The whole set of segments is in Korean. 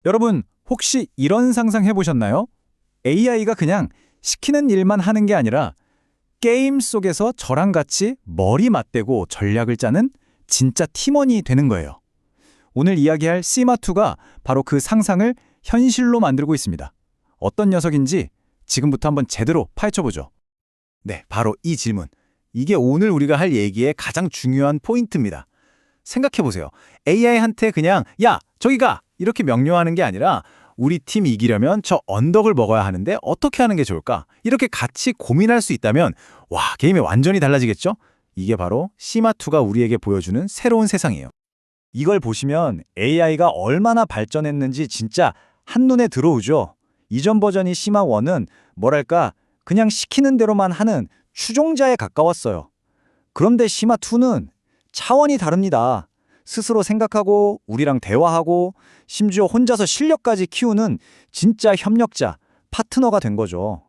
여러분, 혹시 이런 상상 해보셨나요? AI가 그냥 시키는 일만 하는 게 아니라 게임 속에서 저랑 같이 머리 맞대고 전략을 짜는 진짜 팀원이 되는 거예요. 오늘 이야기할 시마2가 바로 그 상상을 현실로 만들고 있습니다. 어떤 녀석인지 지금부터 한번 제대로 파헤쳐보죠. 네, 바로 이 질문. 이게 오늘 우리가 할 얘기의 가장 중요한 포인트입니다. 생각해보세요. AI한테 그냥 야, 저기 가! 이렇게 명령하는 게 아니라 우리 팀 이기려면 저 언덕을 먹어야 하는데 어떻게 하는 게 좋을까? 이렇게 같이 고민할 수 있다면 와, 게임이 완전히 달라지겠죠? 이게 바로 시마2가 우리에게 보여주는 새로운 세상이에요. 이걸 보시면 AI가 얼마나 발전했는지 진짜 한눈에 들어오죠. 이전 버전이 시마1은 뭐랄까 그냥 시키는 대로만 하는 추종자에 가까웠어요. 그런데 시마2는 차원이 다릅니다. 스스로 생각하고 우리랑 대화하고 심지어 혼자서 실력까지 키우는 진짜 협력자, 파트너가 된 거죠.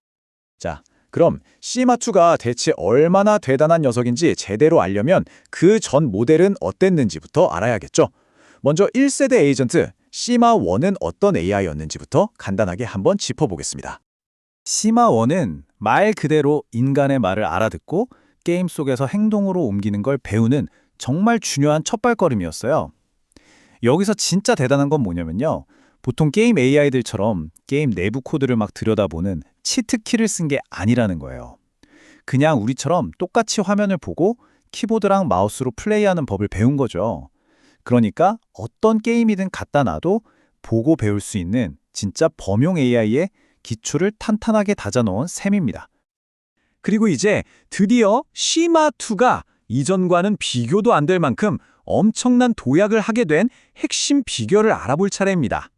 자, 그럼 시마2가 대체 얼마나 대단한 녀석인지 제대로 알려면 그 전 모델은 어땠는지부터 알아야겠죠. 먼저 1세대 에이전트 시마1은 어떤 AI였는지부터 간단하게 한번 짚어보겠습니다. 시마1은 말 그대로 인간의 말을 알아듣고 게임 속에서 행동으로 옮기는 걸 배우는 정말 중요한 첫발걸음이었어요. 여기서 진짜 대단한 건 뭐냐면요. 보통 게임 AI들처럼 게임 내부 코드를 막 들여다보는 치트키를 쓴 게 아니라는 거예요. 그냥 우리처럼 똑같이 화면을 보고 키보드랑 마우스로 플레이하는 법을 배운 거죠. 그러니까 어떤 게임이든 갖다 놔도 보고 배울 수 있는 진짜 범용 AI의 기초를 탄탄하게 다져놓은 셈입니다. 그리고 이제 드디어 시마2가 이전과는 비교도 안 될 만큼 엄청난 도약을 하게 된 핵심 비결을 알아볼 차례입니다.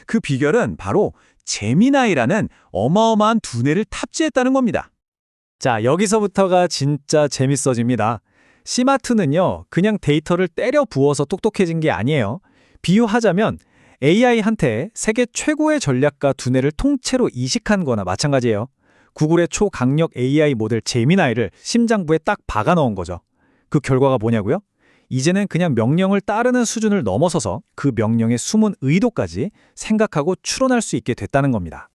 그 비결은 바로 제미나이라는 어마어마한 두뇌를 탑재했다는 겁니다. 자, 여기서부터가 진짜 재밌어집니다. 시마2는요, 그냥 데이터를 때려 부어서 똑똑해진 게 아니에요. 비유하자면 AI한테 세계 최고의 전략가 두뇌를 통째로 이식한 거나 마찬가지예요. 구글의 초강력 AI 모델 제미나이를 심장부에 딱 박아 넣은 거죠. 그 결과가 뭐냐고요? 이제는 그냥 명령을 따르는 수준을 넘어서서 그 명령의 숨은 의도까지 생각하고 추론할 수 있게 됐다는 겁니다.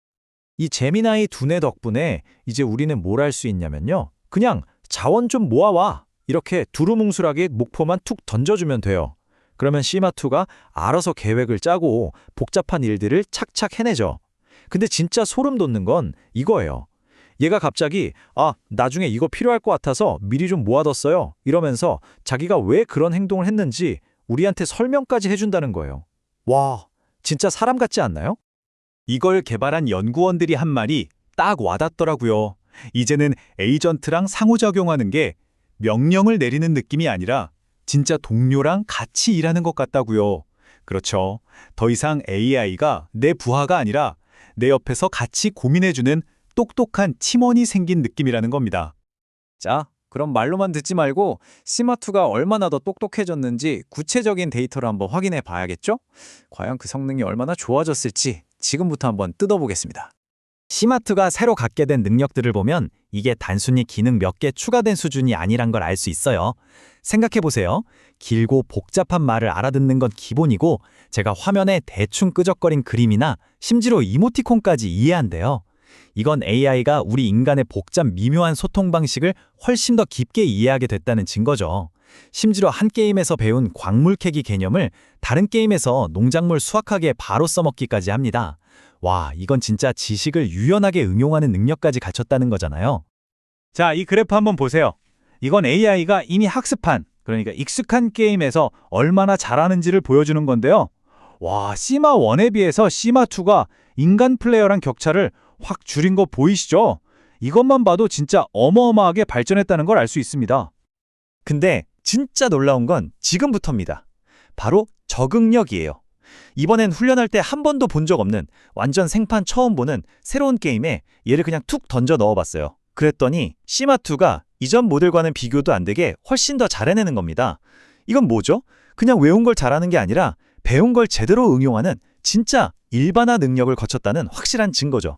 이 제미나이 두뇌 덕분에 이제 우리는 뭘 할 수 있냐면요. 그냥 자원 좀 모아와. 이렇게 두루뭉술하게 목표만 툭 던져주면 돼요. 그러면 시마2가 알아서 계획을 짜고 복잡한 일들을 착착 해내죠. 근데 진짜 소름 돋는 건 이거예요. 얘가 갑자기 나중에 이거 필요할 것 같아서 미리 좀 모아뒀어요. 이러면서 자기가 왜 그런 행동을 했는지 우리한테 설명까지 해준다는 거예요. 와, 진짜 사람 같지 않나요? 이걸 개발한 연구원들이 한 말이 딱 와닿더라고요. 이제는 에이전트랑 상호작용하는 게 명령을 내리는 느낌이 아니라 진짜 동료랑 같이 일하는 것 같다고요. 그렇죠. 더 이상 AI가 내 부하가 아니라 내 옆에서 같이 고민해주는 똑똑한 팀원이 생긴 느낌이라는 겁니다. 자, 그럼 말로만 듣지 말고 시마2가 얼마나 더 똑똑해졌는지 구체적인 데이터를 한번 확인해 봐야겠죠? 과연 그 성능이 얼마나 좋아졌을지 지금부터 한번 뜯어보겠습니다. 시마2가 새로 갖게 된 능력들을 보면 이게 단순히 기능 몇 개 추가된 수준이 아니란 걸 알 수 있어요. 생각해보세요. 길고 복잡한 말을 알아듣는 건 기본이고 제가 화면에 대충 끄적거린 그림이나 심지어 이모티콘까지 이해한대요. 이건 AI가 우리 인간의 복잡 미묘한 소통 방식을 훨씬 더 깊게 이해하게 됐다는 증거죠. 심지어 한 게임에서 배운 광물 캐기 개념을 다른 게임에서 농작물 수확하기에 바로 써먹기까지 합니다. 와, 이건 진짜 지식을 유연하게 응용하는 능력까지 갖췄다는 거잖아요. 자, 이 그래프 한번 보세요. 이건 AI가 이미 학습한, 그러니까 익숙한 게임에서 얼마나 잘하는지를 보여주는 건데요. 와, 시마1에 비해서 시마2가 인간 플레이어랑 격차를 확 줄인 거 보이시죠? 이것만 봐도 진짜 어마어마하게 발전했다는 걸 알 수 있습니다. 근데 진짜 놀라운 건 지금부터입니다. 바로 적응력이에요. 이번엔 훈련할 때 한 번도 본 적 없는 완전 생판 처음 보는 새로운 게임에 얘를 그냥 툭 던져 넣어봤어요. 그랬더니 시마2가 이전 모델과는 비교도 안 되게 훨씬 더 잘해내는 겁니다. 이건 뭐죠? 그냥 외운 걸 잘하는 게 아니라 배운 걸 제대로 응용하는 진짜 일반화 능력을 거쳤다는 확실한 증거죠.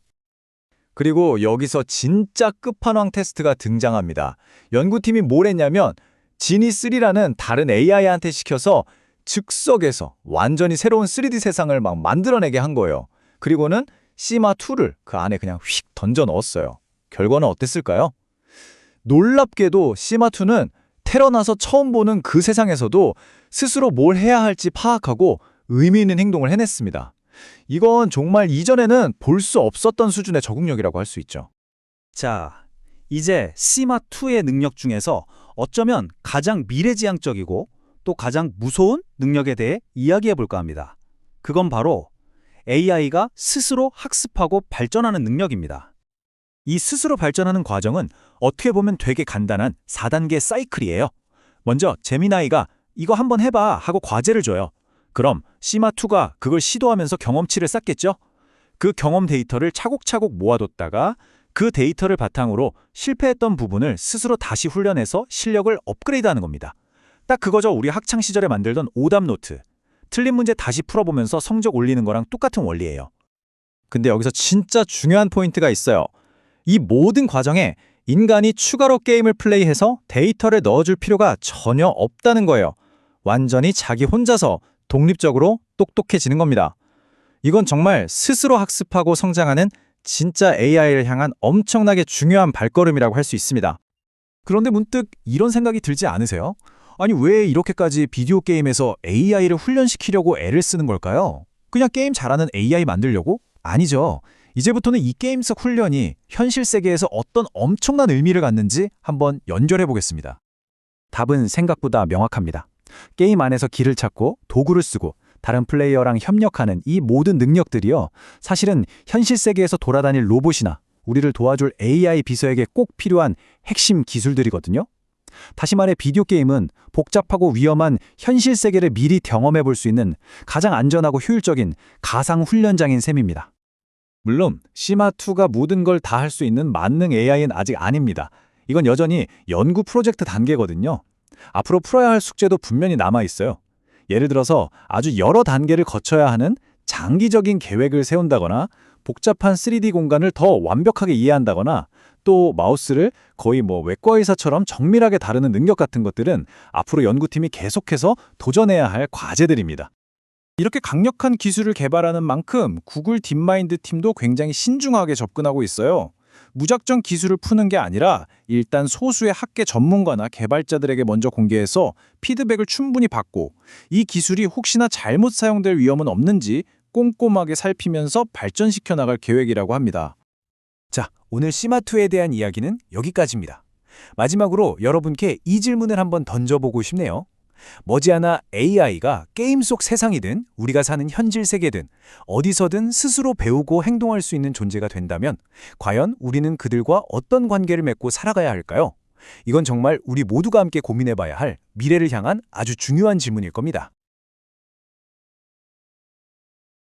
그리고 여기서 진짜 끝판왕 테스트가 등장합니다. 연구팀이 뭘 했냐면 지니3라는 다른 AI한테 시켜서 즉석에서 완전히 새로운 3D 세상을 막 만들어내게 한 거예요. 그리고는 시마2를 그 안에 그냥 휙 던져 넣었어요. 결과는 어땠을까요? 놀랍게도 시마2는 태어나서 처음 보는 그 세상에서도 스스로 뭘 해야 할지 파악하고 의미 있는 행동을 해냈습니다. 이건 정말 이전에는 볼 수 없었던 수준의 적응력이라고 할 수 있죠. 자, 이제 시마2의 능력 중에서 어쩌면 가장 미래지향적이고 또 가장 무서운 능력에 대해 이야기해 볼까 합니다. 그건 바로 AI가 스스로 학습하고 발전하는 능력입니다. 이 스스로 발전하는 과정은 어떻게 보면 되게 간단한 4단계 사이클이에요. 먼저 제미나이가 이거 한번 해봐 하고 과제를 줘요. 그럼 시마2가 그걸 시도하면서 경험치를 쌓겠죠? 그 경험 데이터를 차곡차곡 모아뒀다가 그 데이터를 바탕으로 실패했던 부분을 스스로 다시 훈련해서 실력을 업그레이드하는 겁니다. 딱 그거죠. 우리 학창시절에 만들던 오답 노트. 틀린 문제 다시 풀어보면서 성적 올리는 거랑 똑같은 원리예요. 근데 여기서 진짜 중요한 포인트가 있어요. 이 모든 과정에 인간이 추가로 게임을 플레이해서 데이터를 넣어줄 필요가 전혀 없다는 거예요. 완전히 자기 혼자서 독립적으로 똑똑해지는 겁니다. 이건 정말 스스로 학습하고 성장하는 진짜 AI를 향한 엄청나게 중요한 발걸음이라고 할 수 있습니다. 그런데 문득 이런 생각이 들지 않으세요? 아니 왜 이렇게까지 비디오 게임에서 AI를 훈련시키려고 애를 쓰는 걸까요? 그냥 게임 잘하는 AI 만들려고? 아니죠. 이제부터는 이 게임 속 훈련이 현실 세계에서 어떤 엄청난 의미를 갖는지 한번 연결해 보겠습니다. 답은 생각보다 명확합니다. 게임 안에서 길을 찾고 도구를 쓰고 다른 플레이어랑 협력하는 이 모든 능력들이요. 사실은 현실 세계에서 돌아다닐 로봇이나 우리를 도와줄 AI 비서에게 꼭 필요한 핵심 기술들이거든요. 다시 말해 비디오 게임은 복잡하고 위험한 현실 세계를 미리 경험해 볼 수 있는 가장 안전하고 효율적인 가상 훈련장인 셈입니다. 물론 시마2가 모든 걸 다 할 수 있는 만능 AI는 아직 아닙니다. 이건 여전히 연구 프로젝트 단계거든요. 앞으로 풀어야 할 숙제도 분명히 남아 있어요. 예를 들어서 아주 여러 단계를 거쳐야 하는 장기적인 계획을 세운다거나 복잡한 3D 공간을 더 완벽하게 이해한다거나 또 마우스를 거의 외과 의사처럼 정밀하게 다루는 능력 같은 것들은 앞으로 연구팀이 계속해서 도전해야 할 과제들입니다. 이렇게 강력한 기술을 개발하는 만큼 구글 딥마인드 팀도 굉장히 신중하게 접근하고 있어요. 무작정 기술을 푸는 게 아니라 일단 소수의 학계 전문가나 개발자들에게 먼저 공개해서 피드백을 충분히 받고 이 기술이 혹시나 잘못 사용될 위험은 없는지 꼼꼼하게 살피면서 발전시켜 나갈 계획이라고 합니다. 자, 오늘 시마2에 대한 이야기는 여기까지입니다. 마지막으로 여러분께 이 질문을 한번 던져보고 싶네요. 머지않아 AI가 게임 속 세상이든 우리가 사는 현실 세계든 어디서든 스스로 배우고 행동할 수 있는 존재가 된다면 과연 우리는 그들과 어떤 관계를 맺고 살아가야 할까요? 이건 정말 우리 모두가 함께 고민해봐야 할 미래를 향한 아주 중요한 질문일 겁니다.